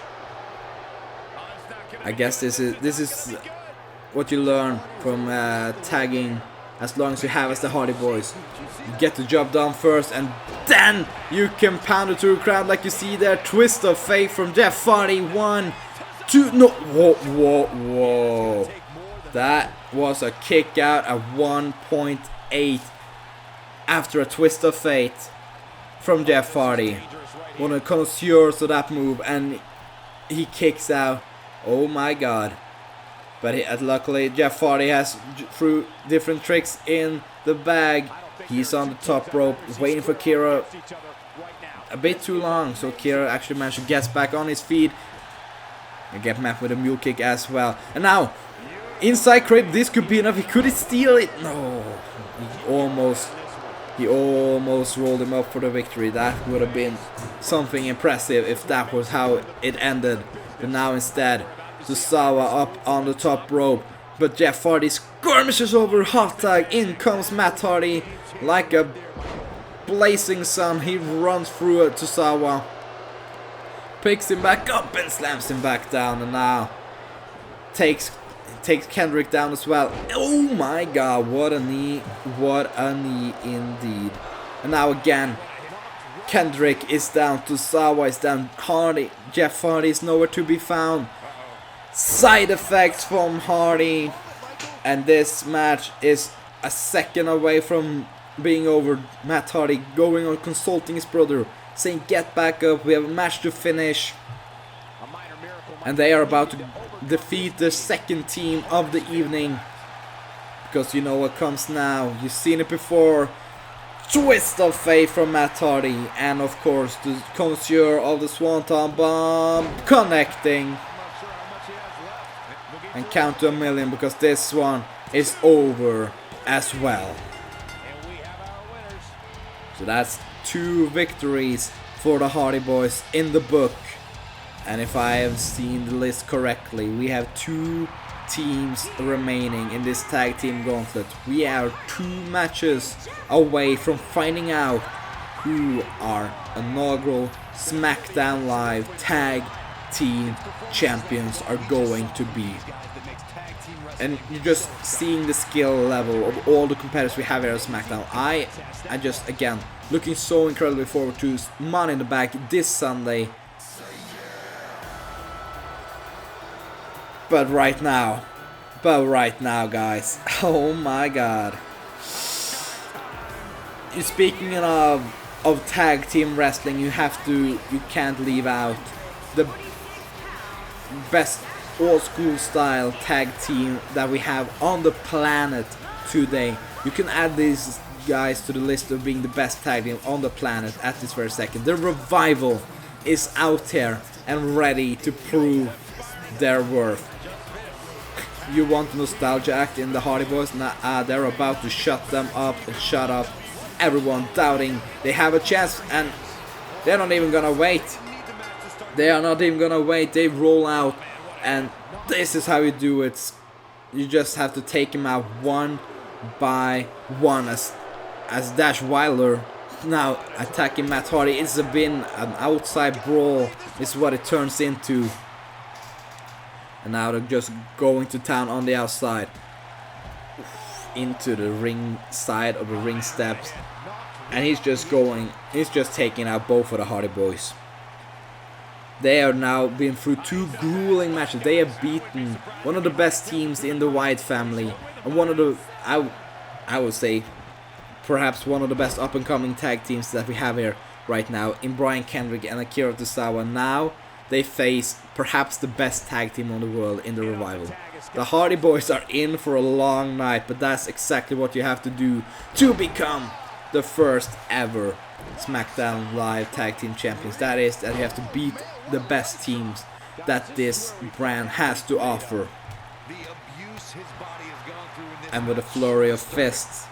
I guess this is what you learn from tagging. As long as you have as the Hardy Boys, you get the job done first, and then you can pound it to the crowd like you see there. Twist of fate from Jeff Hardy. 1, 2, no, whoa. That was a kick out at 1.8 after a twist of fate from Jeff Hardy. One of the connoisseurs of that move, and he kicks out. Oh my god. But luckily Jeff Hardy has through different tricks in the bag. He's on the top rope waiting for Kira a bit too long. So Kira actually managed to get back on his feet and get met with a mule kick as well. And now inside crib, this could be enough. Could he steal it? No. He almost rolled him up for the victory. That would have been something impressive if that was how it ended. But now instead, Tozawa up on the top rope, but Jeff Hardy skirmishes over hot tag. In comes Matt Hardy like a blazing sun. He runs through it. Tozawa picks him back up and slams him back down, and now takes Kendrick down as well. Oh my god, what a knee indeed. And now again, Kendrick is down, Tozawa is down, Jeff Hardy is nowhere to be found. Side effects from Hardy, and this match is a second away from being over. Matt Hardy going on consulting his brother, saying get back up, we have a match to finish. And they are about to defeat the second team of the evening, because you know what comes now. You've seen it before. Twist of fate from Matt Hardy, and of course the connoisseur of the Swanton Bomb connecting. And count to 1,000,000, because this one is over as well. So that's 2 victories for the Hardy Boys in the book. And if I have seen the list correctly, we have 2 teams remaining in this tag team gauntlet. We are 2 matches away from finding out who our inaugural SmackDown Live tag team champions are going to be. And you're just seeing the skill level of all the competitors we have here at SmackDown. I just, again, looking so incredibly forward to Money in the Bank this Sunday. But right now, guys, oh my god. Speaking of tag team wrestling, you can't leave out the best old school style tag team that we have on the planet today. You can add these guys to the list of being the best tag team on the planet at this very second. The Revival is out here and ready to prove their worth. You want the nostalgia act in the Hardy Boys? Nah, they're about to shut them up and shut up everyone doubting they have a chance, and they're not even gonna wait. They are not even gonna wait. They roll out, and this is how you do it. You just have to take him out one by one as Dash Wilder now attacking Matt Hardy. It's been an outside brawl, is what it turns into. And now they're just going to town on the outside. Into the ring side of the ring steps. And he's just taking out both of the Hardy Boys. They are now been through 2 grueling matches. They have beaten one of the best teams in the Wyatt family. And one of the, I would say, perhaps one of the best up-and-coming tag teams that we have here right now, in Brian Kendrick and Akira Tozawa. Now they face perhaps the best tag team on the world in the Revival. The Hardy Boys are in for a long night, but that's exactly what you have to do to become the first ever SmackDown Live Tag Team Champions. That is, that you have to beat the best teams that this brand has to offer. And with a flurry of fists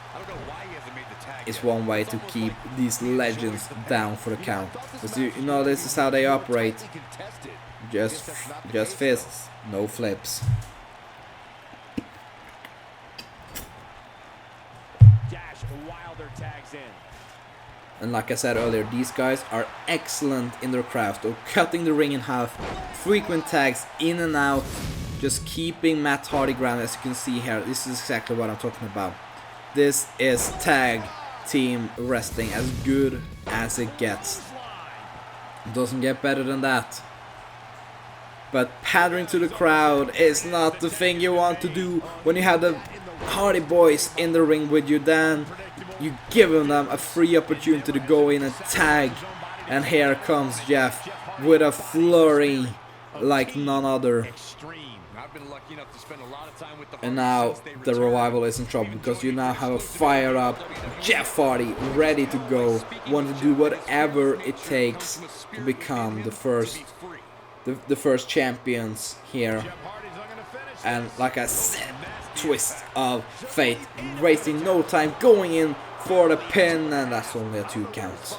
is one way to keep these legends down for the count. Because you know, this is how they operate. Just fists, no flips. And like I said earlier, these guys are excellent in their craft of cutting the ring in half, frequent tags in and out, just keeping Matt Hardy grounded. As you can see here, this is exactly what I'm talking about. This is tag team wrestling as good as it gets. It doesn't get better than that. But pandering to the crowd is not the thing you want to do when you have the Hardy Boys in the ring with you. Then you giving them a free opportunity to go in and tag. And here comes Jeff with a flurry like none other. And now the Revival is in trouble, because you now have a fired up Jeff Hardy ready to go, want to do whatever it takes to become the first champions here. And like I said, twist of fate, wasting no time, going in for the pin, and that's only a 2 count.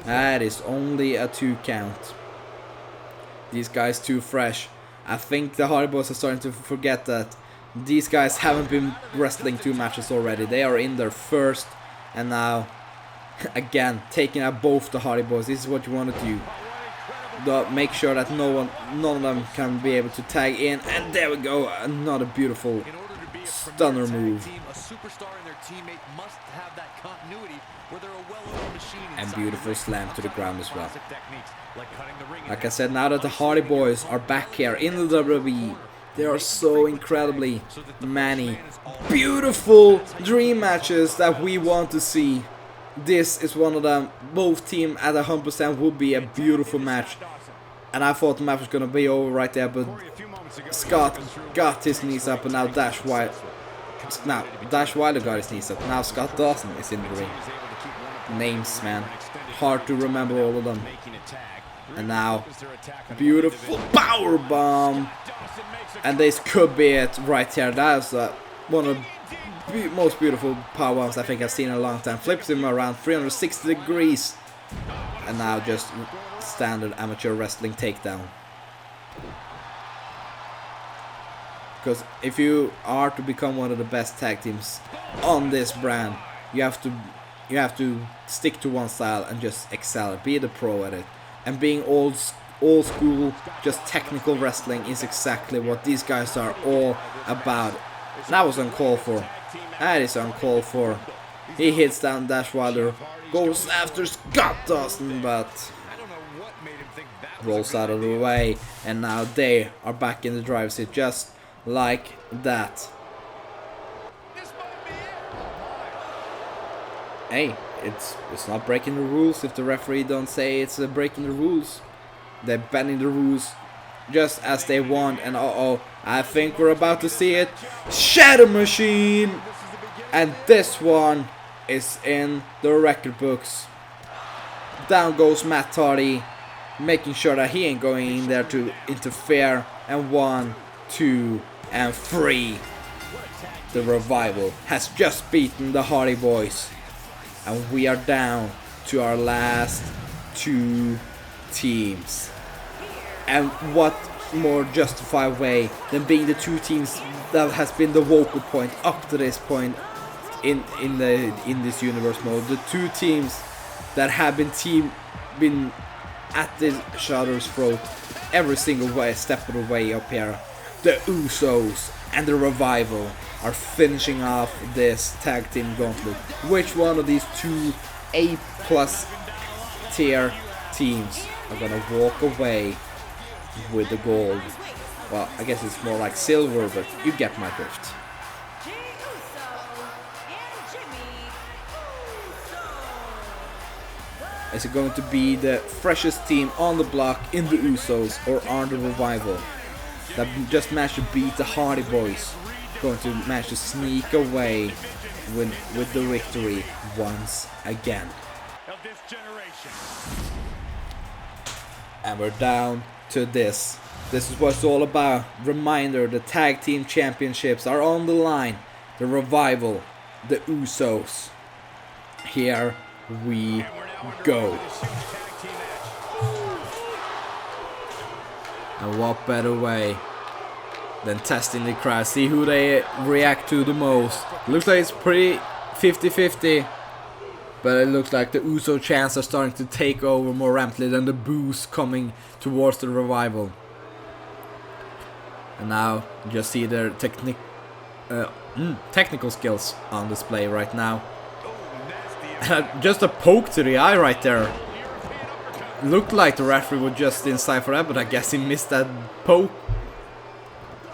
That is only a 2 count. These guys too fresh. I think the Hardy Boys are starting to forget that these guys haven't been wrestling 2 matches already. They are in their first, and now again taking out both the Hardy Boys. This is what you want to do. Make sure that none of them can be able to tag in, and there we go, another beautiful stunner move. And beautiful slam to the ground as well. Like I said, now that the Hardy Boys are back here in the WWE, there are so incredibly many beautiful dream matches that we want to see. This is one of them. Both teams at 100% would be a beautiful match. And I thought the match was going to be over right there, but Scott got his knees up, and now Dash Wilder got his knees up. Now Scott Dawson is in the ring. Names, man. Hard to remember all of them. And now, beautiful power bomb. And this could be it right here. That's one of the most beautiful power bombs I think I've seen in a long time. Flips him around 360 degrees. And now just standard amateur wrestling takedown. Because if you are to become one of the best tag teams on this brand, you have to stick to one style and just excel, be the pro at it. And being old school, just technical wrestling is exactly what these guys are all about. That was uncalled for. That is uncalled for. He hits down Dash Wilder, goes after Scott Dawson, but rolls out of the way. And now they are back in the driver's seat, just like that. Hey, it's not breaking the rules if the referee don't say it's breaking the rules. They're bending the rules just as they want. And I think we're about to see it. Shadow Machine! And this one is in the record books. Down goes Matt Hardy, making sure that he ain't going in there to interfere. And 1, 2, and 3. The Revival has just beaten the Hardy Boys. And we are down to our last 2 teams. And what more justified way than being the 2 teams that has been the vocal point up to this point in this universe mode. The two teams that have been at each other's throat every single step of the way up here. The Usos and the Revival are finishing off this tag team gauntlet. Which one of these two A+ tier teams are gonna walk away with the gold? Well, I guess it's more like silver, but you get my drift. Is it going to be the freshest team on the block in the Usos, or are the Revival that just managed to beat the Hardy Boys going to manage to sneak away with the victory once again? And we're down to this. This is what it's all about. Reminder, the tag team championships are on the line. The Revival, the Usos. Here we go. And what better way than testing the crowd, see who they react to the most. Looks like it's pretty 50-50, but it looks like the Uso chants are starting to take over more rampantly than the boos coming towards the Revival. And now you just see their technical skills on display right now. Just a poke to the eye right there. Looked like the referee was just inside for that, but I guess he missed that poke.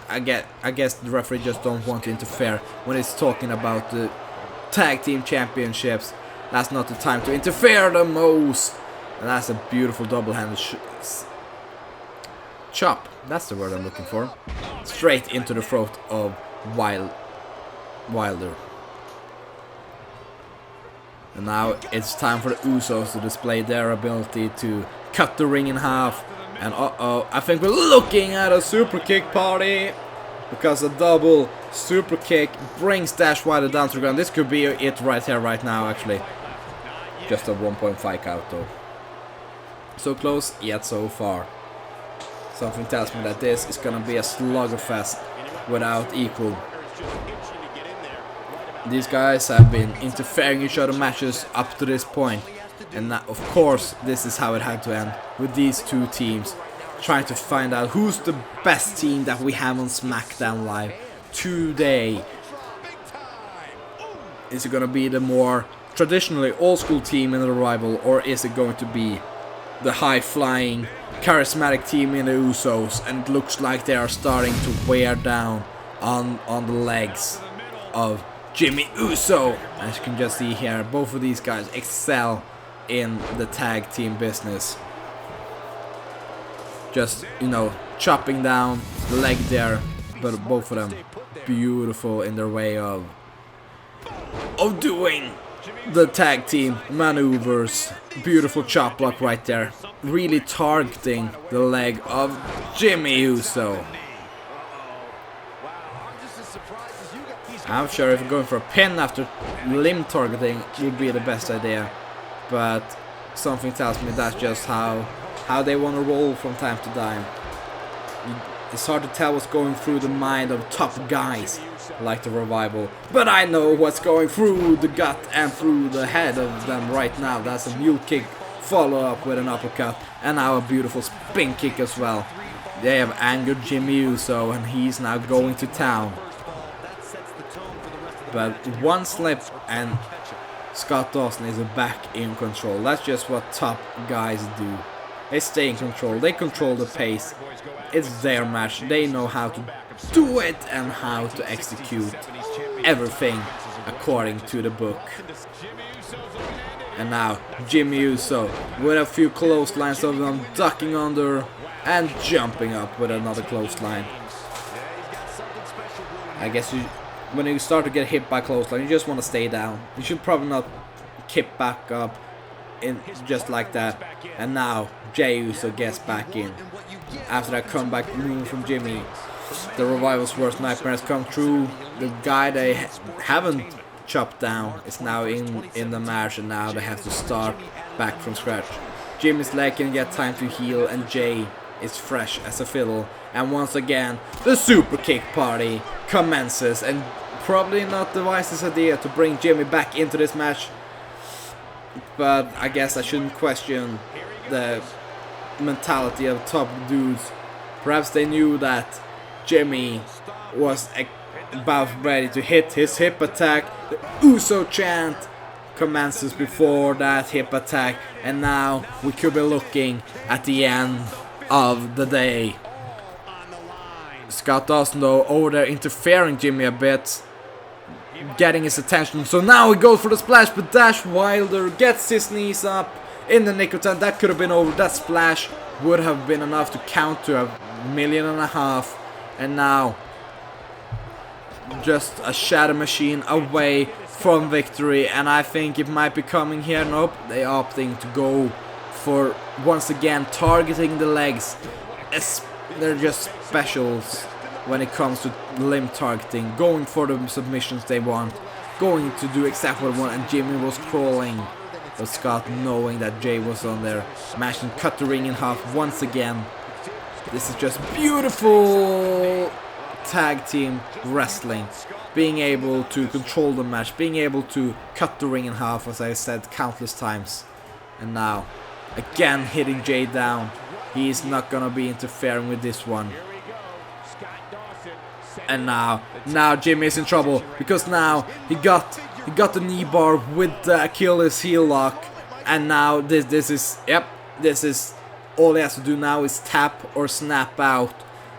I guess the referee just don't want to interfere when it's talking about the tag team championships. That's not the time to interfere the most. And that's a beautiful double-handed chop. That's the word I'm looking for. Straight into the throat of Wilder. And now it's time for the Usos to display their ability to cut the ring in half. And I think we're looking at a super kick party, because a double super kick brings Dash Wilder down to the ground. This could be it right here, right now, actually. Just a 1.5 count though. So close, yet so far. Something tells me that this is gonna be a sluggerfest without equal. These guys have been interfering in each other's matches up to this point, and now, of course, this is how it had to end, with these two teams trying to find out who's the best team that we have on SmackDown Live today. Is it gonna be the more traditionally old school team in the Revival, or is it going to be the high-flying, charismatic team in the Usos? And it looks like they are starting to wear down on the legs of Jimmy Uso. As you can just see here, both of these guys excel in the tag team business. Just, you know, chopping down the leg there, but both of them beautiful in their way of doing the tag team maneuvers. Beautiful chop block right there, really targeting the leg of Jimmy Uso. I'm sure if going for a pin after limb targeting would be the best idea, but something tells me that's just how they want to roll from time to time. It's hard to tell what's going through the mind of top guys like the Revival, but I know what's going through the gut and through the head of them right now. That's a mule kick, follow up with an uppercut, and now a beautiful spin kick as well. They have angered Jimmy Uso, and he's now going to town. But one slip and Scott Dawson is back in control. That's just what top guys do. They stay in control, they control the pace. It's their match, they know how to do it and how to execute everything according to the book. And now Jimmy Uso with a few clotheslines of them ducking under and jumping up with another clothesline. I guess when you start to get hit by clothesline, you just want to stay down. You should probably not kick back up in just like that. And now Jey Uso gets back in after that comeback move from Jimmy. The Revival's worst nightmare has come true. The guy they haven't chopped down is now in the match, and now they have to start back from scratch. Jimmy's leg can get time to heal, and Jey is fresh as a fiddle. And once again, the super kick party commences, and probably not the wisest idea to bring Jimmy back into this match. But I guess I shouldn't question the mentality of top dudes. Perhaps they knew that Jimmy was about ready to hit his hip attack. The Uso chant commences before that hip attack, and now we could be looking at the end of the day. Scott Dawson though over there interfering Jimmy a bit, getting his attention. So now he goes for the splash, but Dash Wilder gets his knees up in the nick of time. That could have been over. That splash would have been enough to count to $1.5 million. And now just a Shadow Machine away from victory, and I think it might be coming here. Nope, they opting to go for, once again, targeting the legs. They're just specials when it comes to limb targeting, going for the submissions they want, going to do exactly what they want. And Jimmy was crawling, but Scott, knowing that Jay was on there, managed to cut the ring in half once again. This is just beautiful tag team wrestling, being able to control the match, being able to cut the ring in half, as I said countless times. And now again hitting Jay down. He is not gonna be interfering with this one. And now Jimmy is in trouble, because now he got the knee bar with the Achilles heel lock, and now this is all he has to do now is tap or snap out.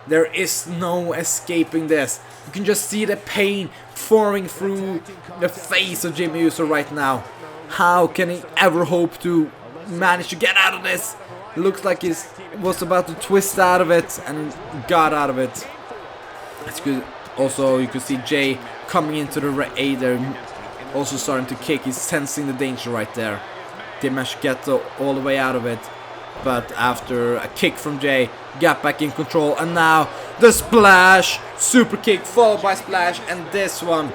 There is no escaping this. You can just see the pain pouring through the face of Jimmy Uso right now. How can he ever hope to manage to get out of this? It looks like he was about to twist out of it and got out of it. That's good. Also, you can see Jay coming into the A there, also starting to kick. He's sensing the danger right there. Didn't manage to get all the way out of it, but after a kick from Jay, got back in control, and now the splash, super kick followed by splash, and this one,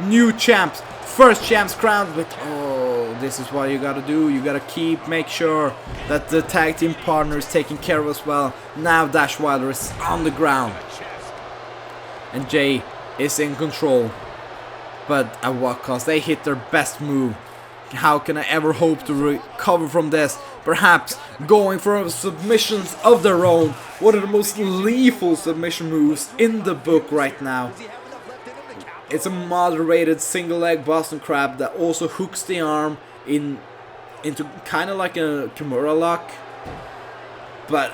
new champs, first champs crowned. But oh, this is what you gotta do. You gotta make sure that the tag team partner is taken care of as well. Now Dash Wilder is on the ground, and Jay is in control, but at what cost? They hit their best move. How can I ever hope to recover from this? Perhaps going for submissions of their own. One of the most lethal submission moves in the book right now. It's a moderated single leg Boston Crab that also hooks the arm into kind of like a Kimura lock, but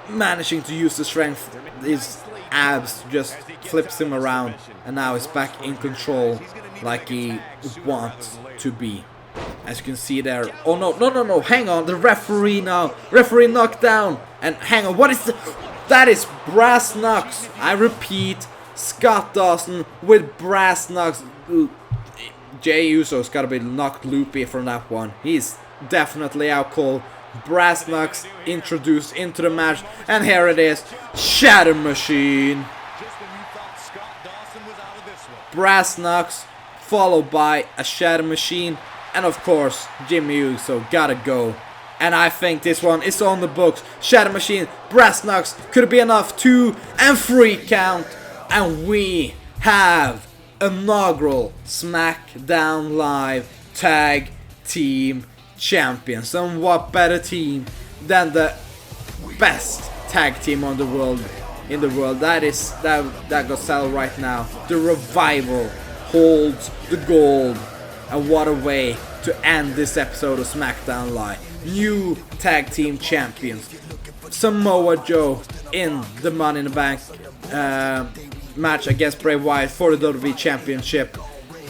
managing to use the strength, his abs just flips him around, and now he's back in control like he wants to be. As you can see there. Oh no, hang on, the referee now. Referee knocked down. And hang on, what is that is brass knucks. I repeat, Scott Dawson with brass knucks. Jay Uso's gotta be knocked loopy from that one. He's definitely out cold. Brass knucks introduced into the match, and here it is, Shadow Machine. Brass knucks followed by a Shadow Machine, and of course Jimmy Uso gotta go. And I think this one is on the books. Shadow Machine, brass knucks, could it be enough? 2 and 3 count, and we have inaugural SmackDown Live Tag Team Champions. And what better team than the best tag team in the world? That got settled right now. The Revival holds the gold, and what a way to end this episode of SmackDown Live. New tag team champions. Samoa Joe in the Money in the Bank match against Bray Wyatt for the WWE Championship.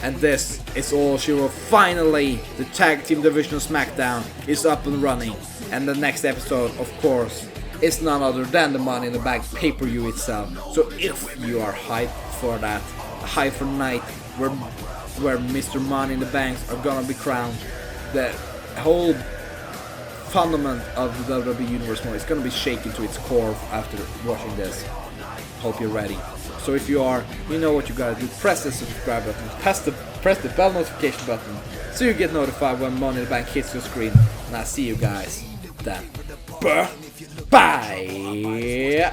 And this is all she will. Finally, the tag team division of SmackDown is up and running. And the next episode, of course, is none other than the Money in the Bank pay-per-view itself. So if you are hyped for that, hyped for night where Mr. Money in the Banks are gonna be crowned, the whole fundament of the WWE Universe is gonna be shaken to its core after watching this. Hope you're ready. So if you are, you know what you gotta do. Press the subscribe button, press the bell notification button, so you get notified when Money in the Bank hits your screen. And I'll see you guys then. Buh. Bye.